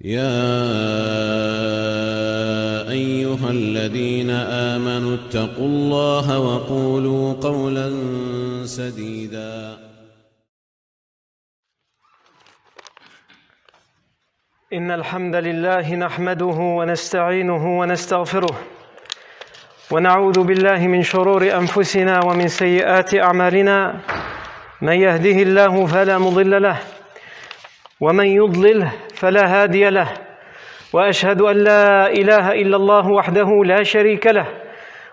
يا أيها الذين آمنوا اتقوا الله وقولوا قولا سديدا. إن الحمد لله نحمده ونستعينه ونستغفره ونعوذ بالله من شرور أنفسنا ومن سيئات أعمالنا. من يهده الله فلا مضل له ومن يضلله فلا هادي له، وأشهد أن لا إله إلا الله وحده لا شريك له،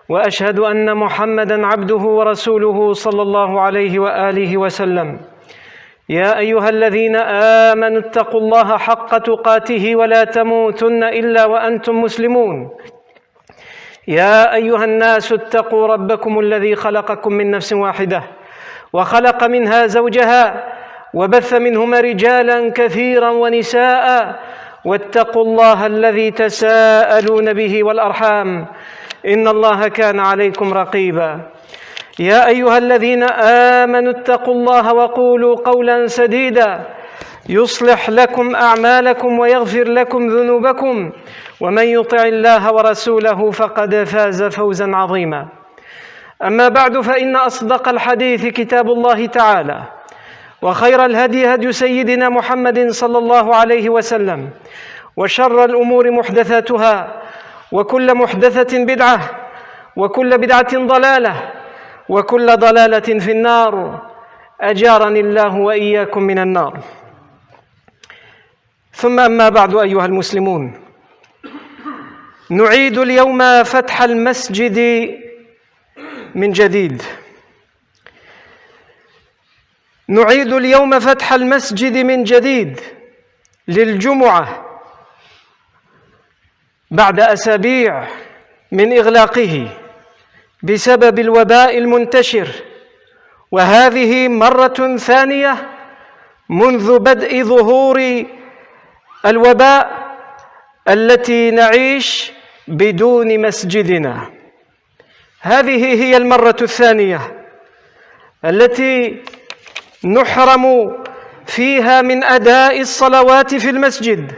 وأشهد أن محمدًا عبده ورسوله صلى الله عليه وآله وسلم. يا أيها الذين آمنوا اتقوا الله حق تقاته ولا تموتن إلا وأنتم مسلمون. يا أيها الناس اتقوا ربكم الذي خلقكم من نفس واحدة وخلق منها زوجها وبث منهما رجالا كثيرا ونساء، واتقوا الله الذي تساءلون به والأرحام إن الله كان عليكم رقيبا. يا أيها الذين آمنوا اتقوا الله وقولوا قولا سديدا يصلح لكم أعمالكم ويغفر لكم ذنوبكم، ومن يطع الله ورسوله فقد فاز فوزا عظيما. أما بعد، فإن أصدق الحديث كتاب الله تعالى، وخير الهدي هدي سيدنا محمد صلى الله عليه وسلم، وشر الأمور محدثاتها، وكل محدثة بدعة، وكل بدعة ضلالة، وكل ضلالة في النار. أجارني الله وإياكم من النار. ثم أما بعد، أيها المسلمون، نعيد اليوم فتح المسجد من جديد. نعيد اليوم فتح المسجد من جديد للجمعة بعد أسابيع من إغلاقه بسبب الوباء المنتشر، وهذه مرة ثانية منذ بدء ظهور الوباء التي نعيش بدون مسجدنا. هذه هي المرة الثانية التي نحرم فيها من أداء الصلوات في المسجد،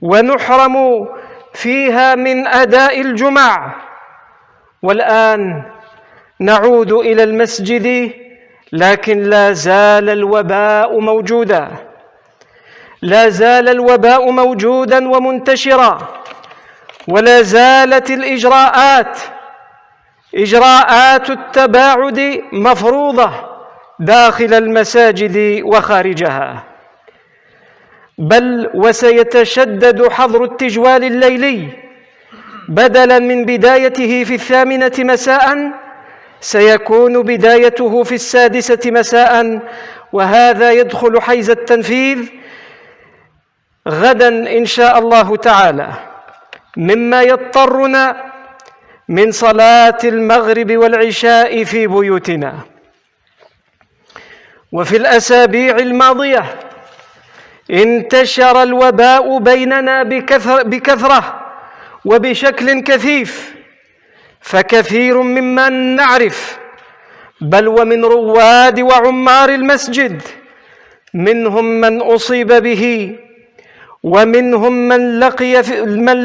ونحرم فيها من أداء الجمع، والآن نعود إلى المسجد، لكن لا زال الوباء موجودا، لا زال الوباء موجودا ومنتشرا، ولا زالت إجراءات التباعد مفروضة داخل المساجد وخارجها، بل وسيتشدد حظر التجوال الليلي. بدلاً من بدايته في 8 مساء سيكون بدايته في 6 مساء، وهذا يدخل حيز التنفيذ غداً إن شاء الله تعالى، مما يضطرنا من صلاة المغرب والعشاء في بيوتنا. وفي الأسابيع الماضية انتشر الوباء بيننا بكثرة وبشكل كثيف، فكثير ممن نعرف، بل ومن رواد وعمار المسجد، منهم من أصيب به، ومنهم من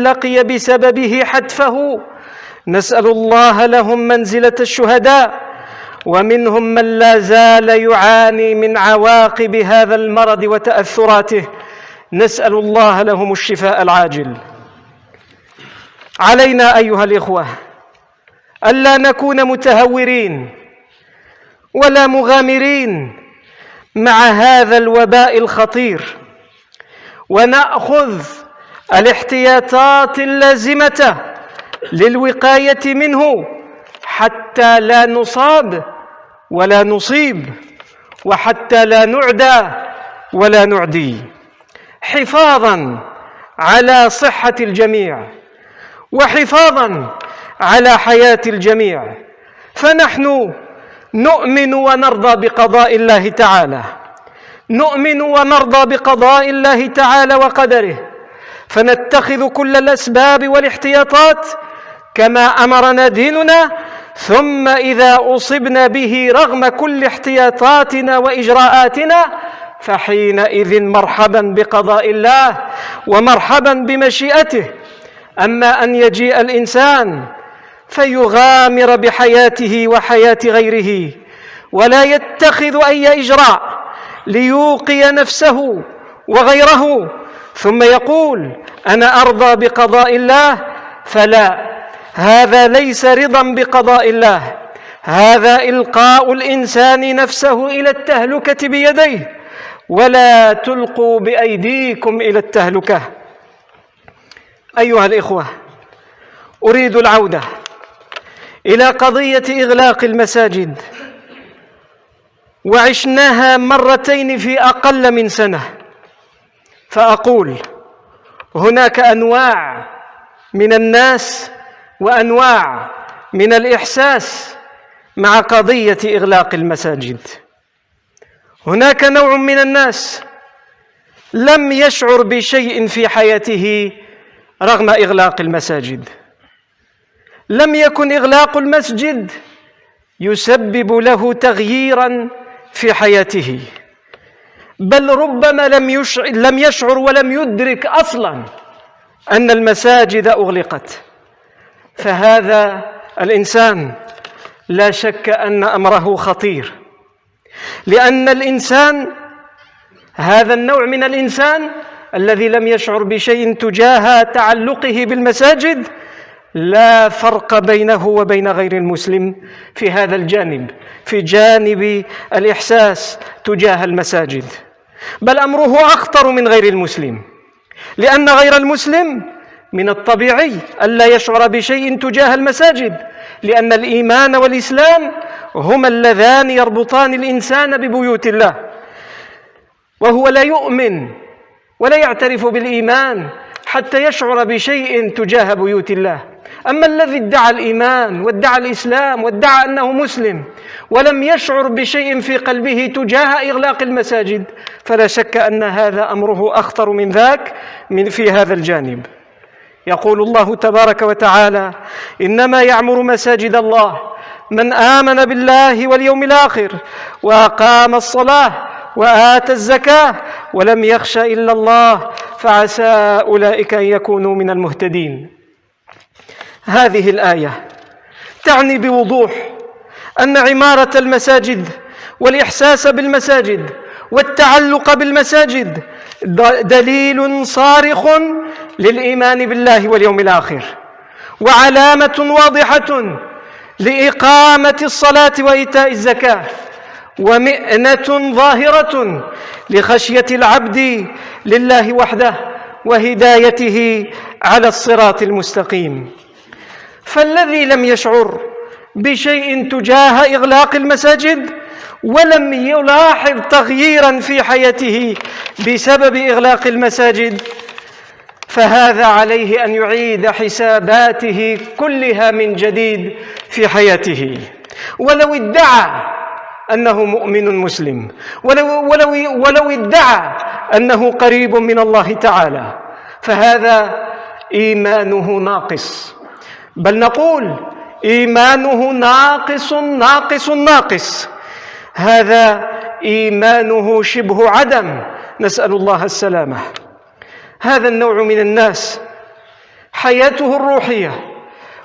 لقي بسببه حتفه، نسأل الله لهم منزلة الشهداء، ومنهم من لا زال يعاني من عواقب هذا المرض وتأثراته، نسأل الله لهم الشفاء العاجل. علينا أيها الإخوة ألا نكون متهورين ولا مغامرين مع هذا الوباء الخطير، ونأخذ الاحتياطات اللازمة للوقاية منه حتى لا نصاب ولا نصيب، وحتى لا نعدى ولا نعدي، حفاظاً على صحة الجميع وحفاظاً على حياة الجميع. فنحن نؤمن ونرضى بقضاء الله تعالى، نؤمن ونرضى بقضاء الله تعالى وقدره، فنتخذ كل الأسباب والاحتياطات كما أمرنا ديننا، ثم إذا أصبنا به رغم كل احتياطاتنا وإجراءاتنا فحينئذ مرحبا بقضاء الله ومرحبا بمشيئته. أما أن يجيء الإنسان فيغامر بحياته وحياة غيره ولا يتخذ أي إجراء ليوقي نفسه وغيره ثم يقول أنا أرضى بقضاء الله، فلا، هذا ليس رضا بقضاء الله، هذا إلقاء الإنسان نفسه إلى التهلكة بيديه. ولا تلقوا بأيديكم إلى التهلكة. أيها الإخوة، أريد العودة إلى قضية إغلاق المساجد، وعشناها مرتين في أقل من سنة. فأقول هناك أنواع من الناس وأنواع من الإحساس مع قضية إغلاق المساجد. هناك نوع من الناس لم يشعر بشيء في حياته رغم إغلاق المساجد. لم يكن إغلاق المسجد يسبب له تغييراً في حياته، بل ربما لم يشعر ولم يدرك أصلاً أن المساجد أغلقت. فهذا الإنسان لا شك أن أمره خطير، لأن الإنسان، هذا النوع من الإنسان الذي لم يشعر بشيء تجاه تعلقه بالمساجد، لا فرق بينه وبين غير المسلم في هذا الجانب، في جانب الإحساس تجاه المساجد، بل أمره أخطر من غير المسلم، لأن غير المسلم من الطبيعي ألا يشعر بشيء تجاه المساجد، لأن الإيمان والإسلام هما اللذان يربطان الإنسان ببيوت الله، وهو لا يؤمن ولا يعترف بالإيمان حتى يشعر بشيء تجاه بيوت الله. أما الذي ادعى الإيمان وادعى الإسلام وادعى أنه مسلم ولم يشعر بشيء في قلبه تجاه إغلاق المساجد، فلا شك أن هذا أمره أخطر من ذاك في هذا الجانب. يقول الله تبارك وتعالى: إنما يعمر مساجد الله من آمن بالله واليوم الآخر وأقام الصلاة وآتى الزكاة ولم يخش إلا الله فعسى أولئك أن يكونوا من المهتدين. هذه الآية تعني بوضوح أن عمارة المساجد والإحساس بالمساجد والتعلق بالمساجد دليل صارخ للإيمان بالله واليوم الآخر، وعلامة واضحة لإقامة الصلاة وإيتاء الزكاة، ومئنة ظاهرة لخشية العبد لله وحده وهدايته على الصراط المستقيم. فالذي لم يشعر بشيء تجاه إغلاق المساجد ولم يلاحظ تغييرا في حياته بسبب إغلاق المساجد، فهذا عليه أن يعيد حساباته كلها من جديد في حياته، ولو ادعى أنه مؤمن مسلم، ولو ادعى أنه قريب من الله تعالى، فهذا إيمانه ناقص، بل نقول إيمانه ناقص ناقص ناقص. هذا إيمانه شبه عدم، نسأل الله السلامة. هذا النوع من الناس حياته الروحية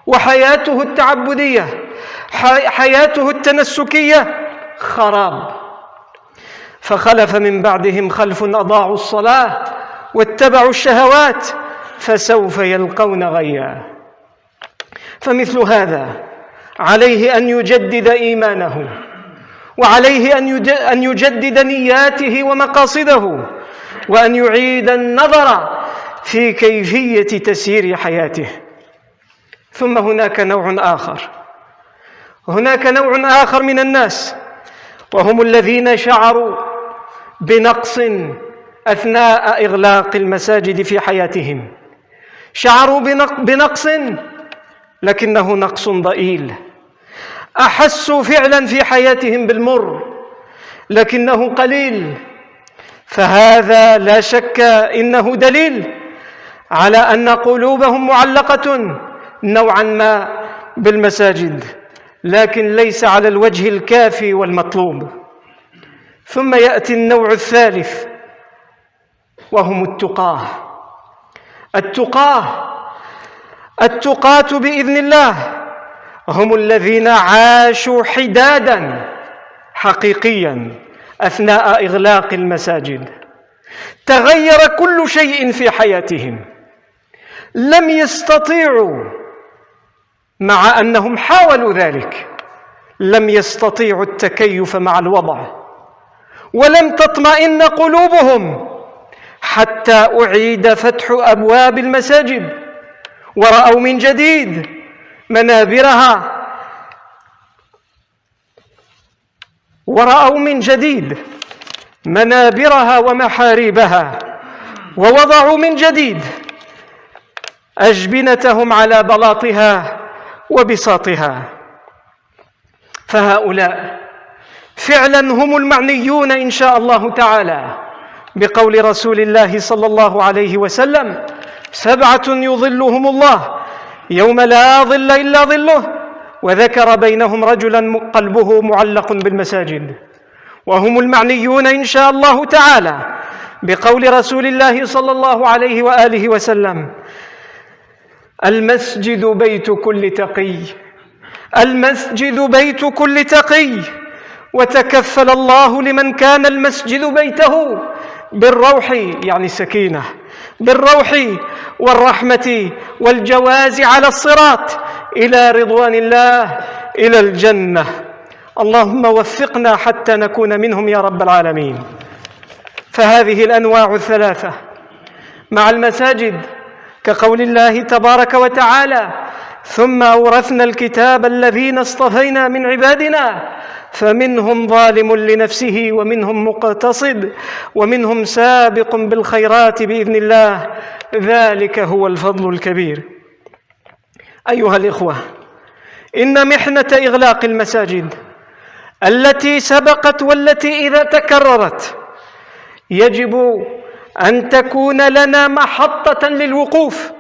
وحياته التعبدية، حياته التنسكية خراب. فخلف من بعدهم خلف أضاعوا الصلاة واتبعوا الشهوات فسوف يلقون غيا. فمثل هذا عليه أن يجدد إيمانه، وعليه أن يجدد نياته ومقاصده، وأن يعيد النظر في كيفية تسيير حياته. ثم هناك نوع آخر من الناس، وهم الذين شعروا بنقص أثناء إغلاق المساجد في حياتهم. شعروا بنقص لكنه نقص ضئيل، أحسوا فعلا في حياتهم بالمر لكنه قليل. فهذا لا شك إنه دليل على أن قلوبهم معلقة نوعا ما بالمساجد، لكن ليس على الوجه الكافي والمطلوب. ثم يأتي النوع الثالث وهم التقاة. التقاة بإذن الله هم الذين عاشوا حدادا حقيقيا أثناء إغلاق المساجد. تغير كل شيء في حياتهم، لم يستطيعوا مع أنهم حاولوا ذلك، لم يستطيعوا التكيف مع الوضع، ولم تطمئن قلوبهم حتى أعيد فتح أبواب المساجد ورأوا من جديد منابرها ومحاريبها، ووضعوا من جديد أجبنتهم على بلاطها وبساطها. فهؤلاء فعلا هم المعنيون إن شاء الله تعالى بقول رسول الله صلى الله عليه وسلم: 7 يظلهم الله يوم لا ظل إلا ظله، وذكر بينهم رجلا قلبه معلق بالمساجد. وهم المعنيون إن شاء الله تعالى بقول رسول الله صلى الله عليه وآله وسلم: المسجد بيت كل تقي، المسجد بيت كل تقي، وتكفل الله لمن كان المسجد بيته بالروح، يعني السكينة، بالروح والرحمة والجواز على الصراط إلى رضوان الله، إلى الجنة. اللهم وفقنا حتى نكون منهم يا رب العالمين. فهذه الأنواع الثلاثة مع المساجد كقول الله تبارك وتعالى: ثم أورثنا الكتاب الذين اصطفينا من عبادنا فمنهم ظالم لنفسه ومنهم مقتصد ومنهم سابق بالخيرات بإذن الله، ذلك هو الفضل الكبير. أيها الإخوة، إن محنة إغلاق المساجد التي سبقت والتي إذا تكررت يجب أن تكون لنا محطة للوقوف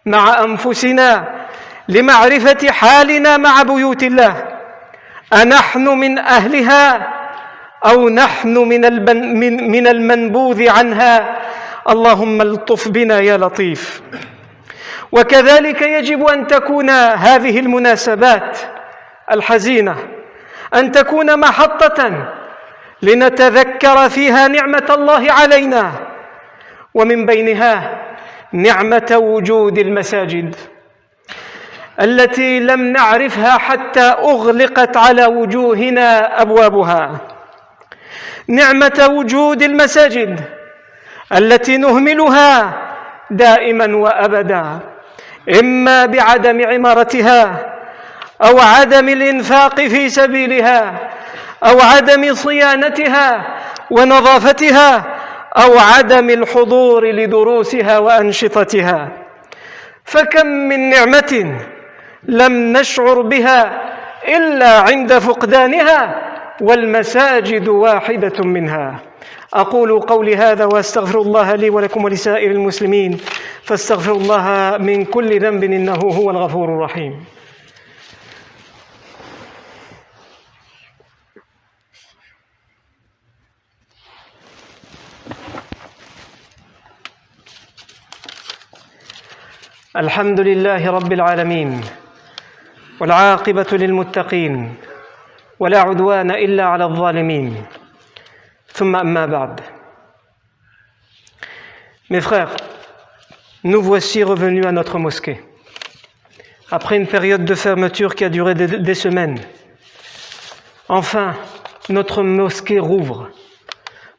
مع أنفسنا لمعرفة حالنا مع بيوت الله، أنحن من أهلها أو نحن من المنبوذ عنها؟ اللهم الطف بنا يا لطيف. وكذلك يجب أن تكون هذه المناسبات الحزينة أن تكون محطة لنتذكر فيها نعمة الله علينا، ومن بينها نعمة وجود المساجد التي لم نعرفها حتى أغلقت على وجوهنا أبوابها، نعمة وجود المساجد التي نهملها دائما وأبدا، إما بعدم عمارتها أو عدم الإنفاق في سبيلها أو عدم صيانتها ونظافتها أو عدم الحضور لدروسها وأنشطتها. فكم من نعمة لم نشعر بها إلا عند فقدانها، والمساجد واحدة منها. أقول قولي هذا وأستغفر الله لي ولكم ولسائر المسلمين، فاستغفروا الله من كل ذنب إنه هو الغفور الرحيم. الحمد لله رب العالمين، والعاقبة للمتقين، ولا عدوان إلا على الظالمين. ثم أما بعد. Mes frères, nous voici revenus à notre mosquée. Après une période de fermeture qui a duré des semaines, enfin, notre mosquée rouvre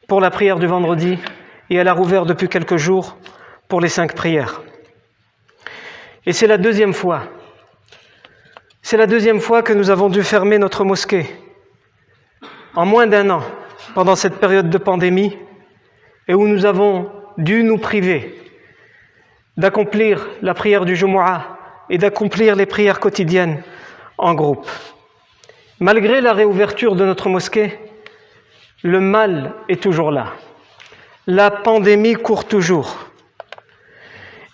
pour la prière du vendredi et elle a rouvert depuis quelques jours pour les 5 prières. Et c'est la deuxième fois que nous avons dû fermer notre mosquée en moins d'1 an pendant cette période de pandémie et où nous avons dû nous priver d'accomplir la prière du Jumu'ah et d'accomplir les prières quotidiennes en groupe. Malgré la réouverture de notre mosquée, le mal est toujours là. La pandémie court toujours.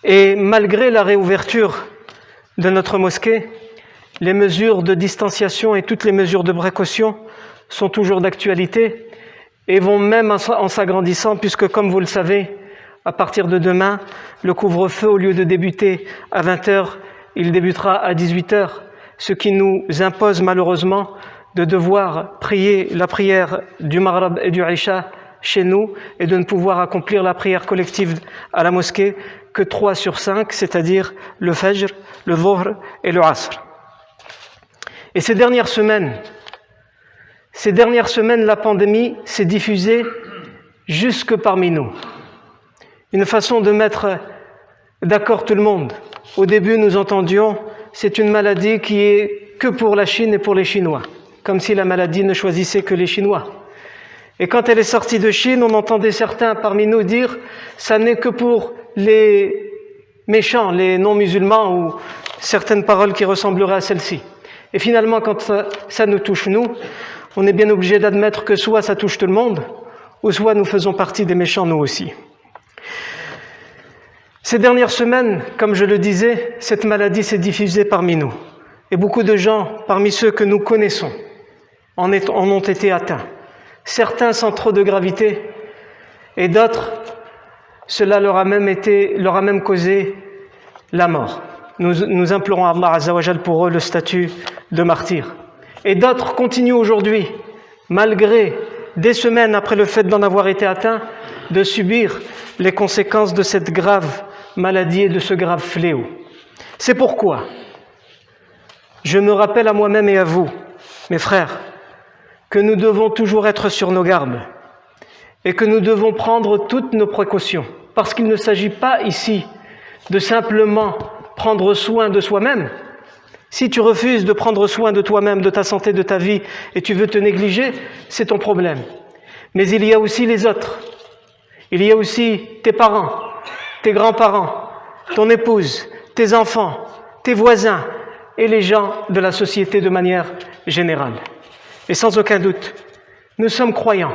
Et malgré la réouverture de notre mosquée, les mesures de distanciation et toutes les mesures de précaution sont toujours d'actualité et vont même en s'agrandissant, puisque comme vous le savez, à partir de demain, le couvre-feu, au lieu de débuter à 20h, il débutera à 18h, ce qui nous impose malheureusement de devoir prier la prière du Maghrib et du Isha chez nous et de ne pouvoir accomplir la prière collective à la mosquée que 3 sur 5, c'est-à-dire le Fajr, le Dhuhr et le Asr. Et ces dernières semaines, la pandémie s'est diffusée jusque parmi nous. Une façon de mettre d'accord tout le monde. Au début, nous entendions, c'est une maladie qui est que pour la Chine et pour les Chinois, comme si la maladie ne choisissait que les Chinois. Et quand elle est sortie de Chine, on entendait certains parmi nous dire, ça n'est que pour les méchants, les non-musulmans, ou certaines paroles qui ressembleraient à celles-ci. Et finalement, quand ça nous touche, nous, on est bien obligé d'admettre que soit ça touche tout le monde, ou soit nous faisons partie des méchants, nous aussi. Ces dernières semaines, comme je le disais, cette maladie s'est diffusée parmi nous. Et beaucoup de gens, parmi ceux que nous connaissons, en ont été atteints. Certains sans trop de gravité, et d'autres, cela leur a même causé la mort. Nous implorons Allah Azza wa Jal pour eux le statut de martyr. Et d'autres continuent aujourd'hui, malgré des semaines après le fait d'en avoir été atteints, de subir les conséquences de cette grave maladie et de ce grave fléau. C'est pourquoi je me rappelle à moi-même et à vous, mes frères, que nous devons toujours être sur nos gardes et que nous devons prendre toutes nos précautions, parce qu'il ne s'agit pas ici de simplement prendre soin de soi-même. Si tu refuses de prendre soin de toi-même, de ta santé, de ta vie, et tu veux te négliger, c'est ton problème. Mais il y a aussi les autres. Il y a aussi tes parents, tes grands-parents, ton épouse, tes enfants, tes voisins et les gens de la société de manière générale. Et sans aucun doute, nous sommes croyants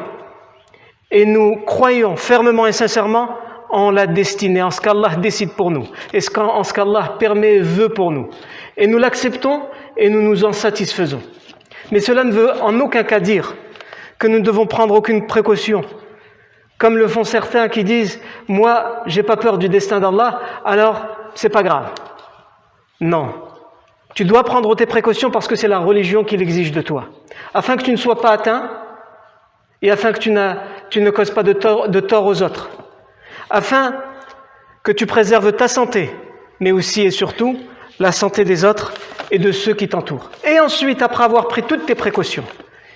et nous croyons fermement et sincèrement en la destinée, en ce qu'Allah décide pour nous et en ce qu'Allah permet et veut pour nous. Et nous l'acceptons et nous nous en satisfaisons. Mais cela ne veut en aucun cas dire que nous ne devons prendre aucune précaution, comme le font certains qui disent « Moi, j'ai pas peur du destin d'Allah, alors c'est pas grave. » Non. Tu dois prendre tes précautions parce que c'est la religion qui l'exige de toi, afin que tu ne sois pas atteint et afin que tu ne causes pas de tort aux autres, afin que tu préserves ta santé, mais aussi et surtout la santé des autres et de ceux qui t'entourent. Et ensuite, après avoir pris toutes tes précautions,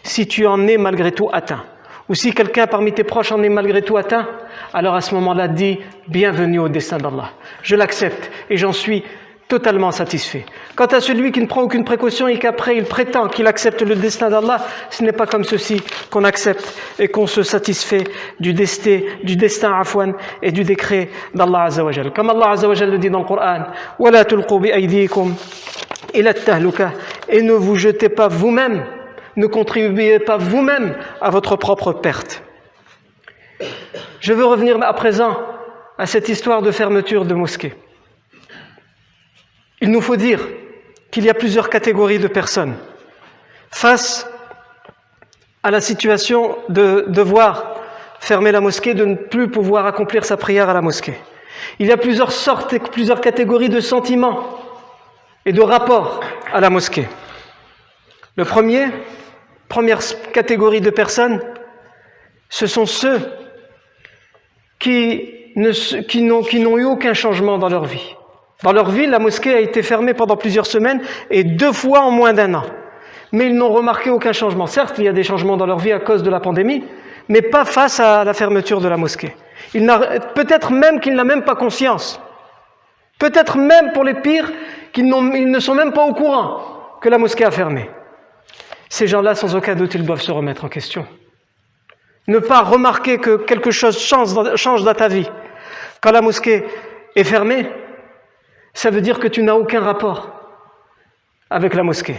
si tu en es malgré tout atteint, ou si quelqu'un parmi tes proches en est malgré tout atteint, alors à ce moment-là, dis « Bienvenue au destin d'Allah. Je l'accepte et j'en suis totalement satisfait. » Quant à celui qui ne prend aucune précaution et qu'après il prétend qu'il accepte le destin d'Allah, ce n'est pas comme ceci qu'on accepte et qu'on se satisfait du destin afwan et du décret d'Allah Azza wa Jal. Comme Allah Azza wa Jal le dit dans le Coran, وَلَا تُلْقُوا بِأَيْدِيكُمْ إِلَى التَّهْلُكَةِ, et ne vous jetez pas vous-même, ne contribuez pas vous-même à votre propre perte. Je veux revenir à présent à cette histoire de fermeture de mosquées. Il nous faut dire qu'il y a plusieurs catégories de personnes face à la situation de devoir fermer la mosquée, de ne plus pouvoir accomplir sa prière à la mosquée. Il y a plusieurs sortes et plusieurs catégories de sentiments et de rapports à la mosquée. Première catégorie de personnes, ce sont ceux qui n'ont eu aucun changement dans leur vie. Dans leur vie, la mosquée a été fermée pendant plusieurs semaines et 2 fois en moins d'1 an. Mais ils n'ont remarqué aucun changement. Certes, il y a des changements dans leur vie à cause de la pandémie, mais pas face à la fermeture de la mosquée. Peut-être même qu'il n'a même pas conscience. Peut-être même, pour les pires, ils ne sont même pas au courant que la mosquée a fermé. Ces gens-là, sans aucun doute, ils doivent se remettre en question. Ne pas remarquer que quelque chose change dans ta vie. Quand la mosquée est fermée, ça veut dire que tu n'as aucun rapport avec la mosquée.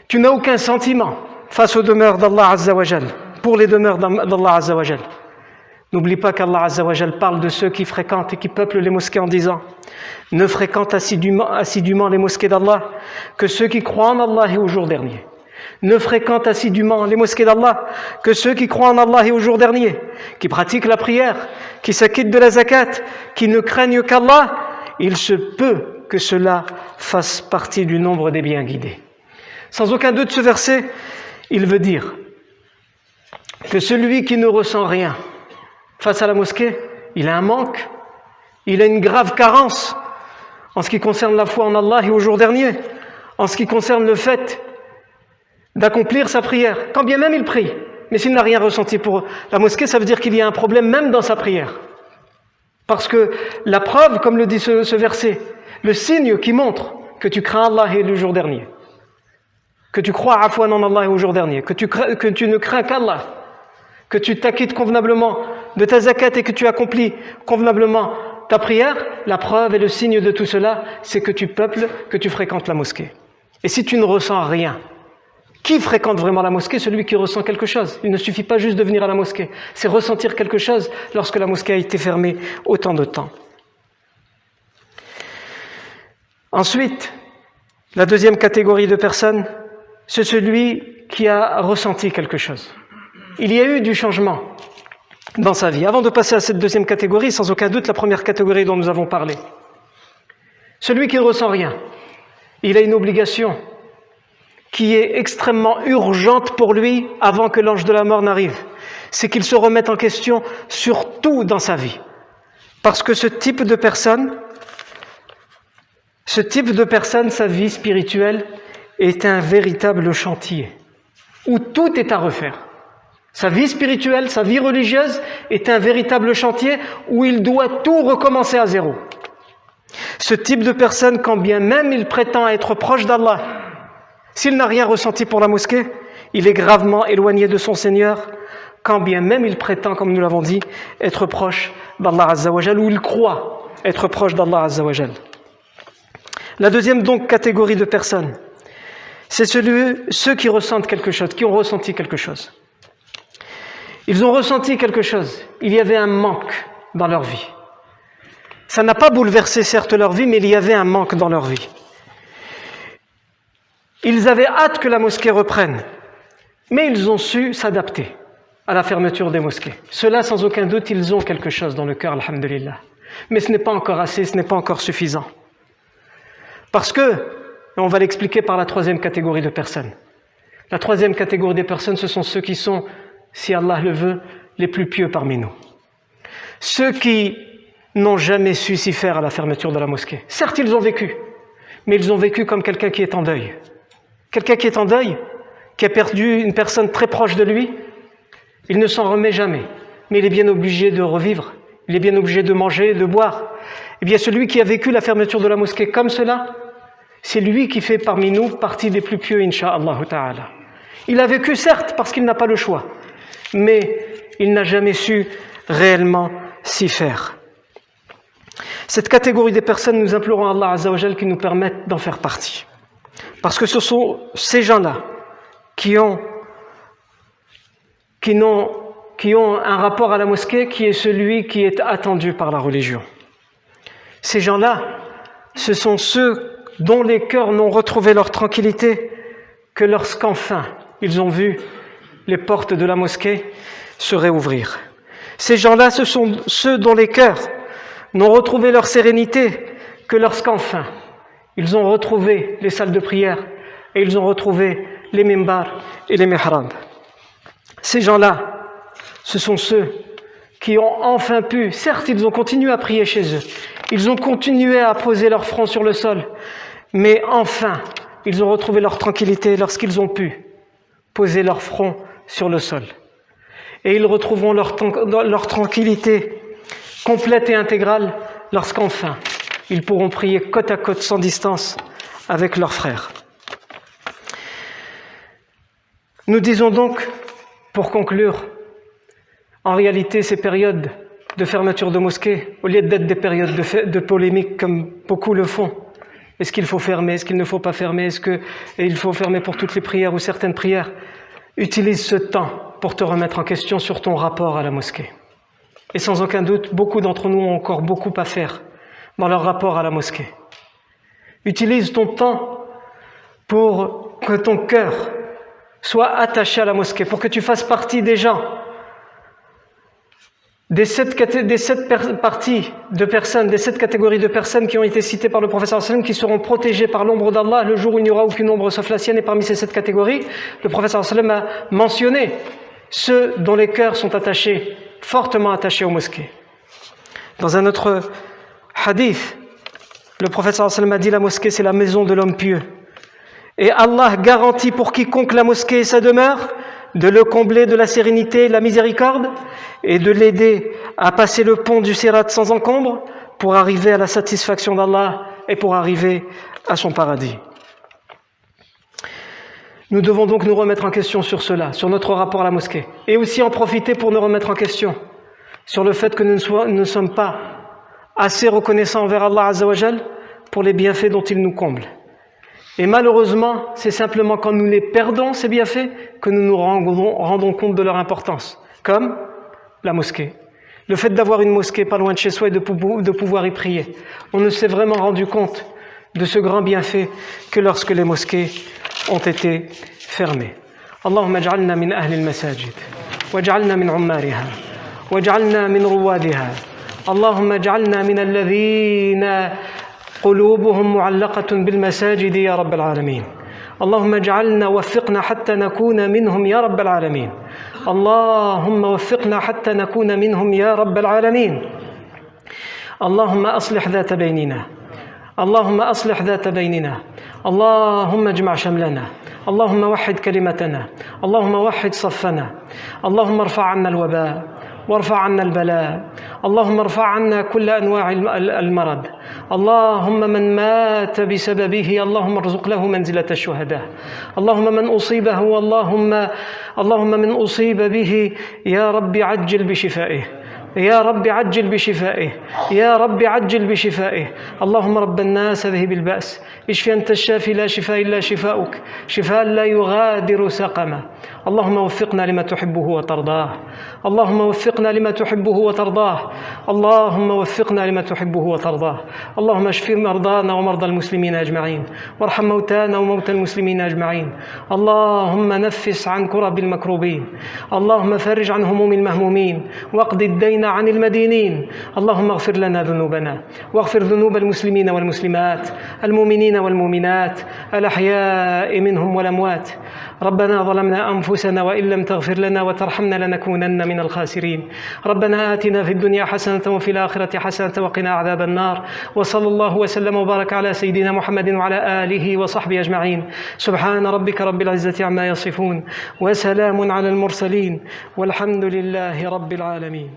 Tu n'as aucun sentiment face aux demeures d'Allah Azza wa Jal, pour les demeures d'Allah Azza wa Jal. N'oublie pas qu'Allah Azza wa Jal parle de ceux qui fréquentent et qui peuplent les mosquées en disant « Ne fréquentent assidûment les mosquées d'Allah que ceux qui croient en Allah et au jour dernier. ne fréquentent assidûment les mosquées d'Allah que ceux qui croient en Allah et au jour dernier, qui pratiquent la prière, qui s'acquittent de la zakat, qui ne craignent qu'Allah, il se peut que cela fasse partie du nombre des bien guidés. Sans aucun doute, ce verset, il veut dire que celui qui ne ressent rien face à la mosquée, il a un manque, il a une grave carence en ce qui concerne la foi en Allah et au jour dernier, en ce qui concerne le fait d'accomplir sa prière, quand bien même il prie. Mais s'il n'a rien ressenti pour la mosquée, ça veut dire qu'il y a un problème même dans sa prière. Parce que la preuve, comme le dit ce verset, le signe qui montre que tu crains Allah et le jour dernier, que tu crois afwan en Allah et au jour dernier, que tu ne crains qu'Allah, que tu t'acquittes convenablement de ta zakat et que tu accomplis convenablement ta prière, la preuve et le signe de tout cela, c'est que tu peuples, que tu fréquentes la mosquée. Et si tu ne ressens rien, qui fréquente vraiment la mosquée? Celui qui ressent quelque chose. Il ne suffit pas juste de venir à la mosquée, c'est ressentir quelque chose lorsque la mosquée a été fermée autant de temps. Ensuite, la deuxième catégorie de personnes, c'est celui qui a ressenti quelque chose. Il y a eu du changement dans sa vie. Avant de passer à cette deuxième catégorie, sans aucun doute la première catégorie dont nous avons parlé. Celui qui ne ressent rien, il a une obligation qui est extrêmement urgente pour lui avant que l'ange de la mort n'arrive. C'est qu'il se remette en question sur tout dans sa vie. Parce que ce type de personne, sa vie spirituelle est un véritable chantier où tout est à refaire. Sa vie spirituelle, sa vie religieuse est un véritable chantier où il doit tout recommencer à zéro. Ce type de personne, quand bien même il prétend être proche d'Allah, s'il n'a rien ressenti pour la mosquée, il est gravement éloigné de son Seigneur, quand bien même il prétend, comme nous l'avons dit, être proche d'Allah Azza wa Jal, ou il croit être proche d'Allah Azza wa Jal. La deuxième donc catégorie de personnes, c'est ceux qui ressentent quelque chose, qui ont ressenti quelque chose. Ils ont ressenti quelque chose. Il y avait un manque dans leur vie. Ça n'a pas bouleversé certes leur vie, mais il y avait un manque dans leur vie. Ils avaient hâte que la mosquée reprenne, mais ils ont su s'adapter à la fermeture des mosquées. Cela, sans aucun doute, ils ont quelque chose dans le cœur, alhamdulillah. Mais ce n'est pas encore assez, ce n'est pas encore suffisant. Parce que, on va l'expliquer par la troisième catégorie de personnes. La troisième catégorie des personnes, ce sont ceux qui sont, si Allah le veut, les plus pieux parmi nous. Ceux qui n'ont jamais su s'y faire à la fermeture de la mosquée. Certes, ils ont vécu, mais ils ont vécu comme quelqu'un qui est en deuil. Quelqu'un qui est en deuil, qui a perdu une personne très proche de lui, il ne s'en remet jamais, mais il est bien obligé de revivre, il est bien obligé de manger, de boire. Eh bien, celui qui a vécu la fermeture de la mosquée comme cela, c'est lui qui fait parmi nous partie des plus pieux, incha'Allah ta'ala. Il a vécu certes parce qu'il n'a pas le choix, mais il n'a jamais su réellement s'y faire. Cette catégorie des personnes, nous implorons Allah Azza wa Jal qui nous permette d'en faire partie. Parce que ce sont ces gens-là qui ont un rapport à la mosquée qui est celui qui est attendu par la religion. Ces gens-là, ce sont ceux dont les cœurs n'ont retrouvé leur tranquillité que lorsqu'enfin ils ont vu les portes de la mosquée se réouvrir. Ces gens-là, ce sont ceux dont les cœurs n'ont retrouvé leur sérénité que lorsqu'enfin ils ont retrouvé les salles de prière et ils ont retrouvé les mimbars et les mihrabs. Ces gens-là, ce sont ceux qui ont enfin pu, certes ils ont continué à prier chez eux, ils ont continué à poser leur front sur le sol, mais enfin ils ont retrouvé leur tranquillité lorsqu'ils ont pu poser leur front sur le sol. Et ils retrouveront leur tranquillité complète et intégrale lorsqu'enfin ils pourront prier côte à côte sans distance avec leurs frères. Nous disons donc, pour conclure, en réalité ces périodes de fermeture de mosquées, au lieu d'être des périodes de polémique comme beaucoup le font, est-ce qu'il faut fermer, est-ce qu'il ne faut pas fermer, est-ce qu'il faut fermer pour toutes les prières ou certaines prières, utilise ce temps pour te remettre en question sur ton rapport à la mosquée. Et sans aucun doute, beaucoup d'entre nous ont encore beaucoup à faire dans leur rapport à la mosquée. Utilise ton temps pour que ton cœur sois attaché à la mosquée, pour que tu fasses partie des gens, des sept parties de personnes, des 7 catégories de personnes qui ont été citées par le prophète sallam, qui seront protégées par l'ombre d'Allah le jour où il n'y aura aucune ombre sauf la sienne. Et parmi ces 7 catégories, le prophète sallam a mentionné ceux dont les cœurs sont attachés, fortement attachés aux mosquées. Dans un autre hadith, le prophète sallam a dit: la mosquée, c'est la maison de l'homme pieux. Et Allah garantit pour quiconque la mosquée et sa demeure de le combler de la sérénité et de la miséricorde et de l'aider à passer le pont du Sirat sans encombre pour arriver à la satisfaction d'Allah et pour arriver à son paradis. Nous devons donc nous remettre en question sur cela, sur notre rapport à la mosquée, et aussi en profiter pour nous remettre en question sur le fait que nous ne sommes pas assez reconnaissants envers Allah Azza wa Jal pour les bienfaits dont il nous comble. Et malheureusement, c'est simplement quand nous les perdons, ces bienfaits, que nous nous rendons compte de leur importance, comme la mosquée. Le fait d'avoir une mosquée pas loin de chez soi et de pouvoir y prier. On ne s'est vraiment rendu compte de ce grand bienfait que lorsque les mosquées ont été fermées. Allahumma ij'alna min ahli al-masajid, waj'alna min ummariha, waj'alna min ruwadiha. Allahumma ij'alna min alladhina قلوبهم معلقة بالمساجد يا رب العالمين. اللهم اجعلنا وفقنا حتى نكون منهم يا رب العالمين. اللهم وفقنا حتى نكون منهم يا رب العالمين. اللهم أصلح ذات بيننا. اللهم أصلح ذات بيننا. اللهم اجمع شملنا. اللهم وحد كلمتنا. اللهم وحد صفنا. اللهم ارفع عنا الوباء وارفع عنا البلاء. اللهم ارفع عنا كل أنواع المرض. اللهم من مات بسببه اللهم ارزق له منزلة الشهداء. اللهم من أصيبه اللهم من أصيب به يا رب عجل بشفائه. يا رب عجل بشفائه. يا رب عجل بشفائه. اللهم رب الناس ذهب البأس اشف أنت الشافي لا شفاء إلا شفاؤك شفاء لا يغادر سقما. اللهم وفقنا لما تحبه وترضاه. اللهم وفقنا لما تحبه وترضاه. اللهم وفقنا لما تحبه وترضاه. اللهم اشف مرضانا ومرضى المسلمين أجمعين وارحم موتانا وموتى المسلمين أجمعين. اللهم نفس عن كرب المكروبين. اللهم فرج عن هموم المهمومين واقض الدين عن المدينين. اللهم اغفر لنا ذنوبنا واغفر ذنوب المسلمين والمسلمات المؤمنين والمؤمنات الأحياء منهم والأموات. ربنا ظلمنا أنفسنا وإن لم تغفر لنا وترحمنا لنكونن من الخاسرين. ربنا آتنا في الدنيا حسنة وفي الآخرة حسنة وقنا عذاب النار. وصلى الله وسلم وبارك على سيدنا محمد وعلى آله وصحبه أجمعين. سبحان ربك رب العزة عما يصفون وسلام على المرسلين والحمد لله رب العالمين.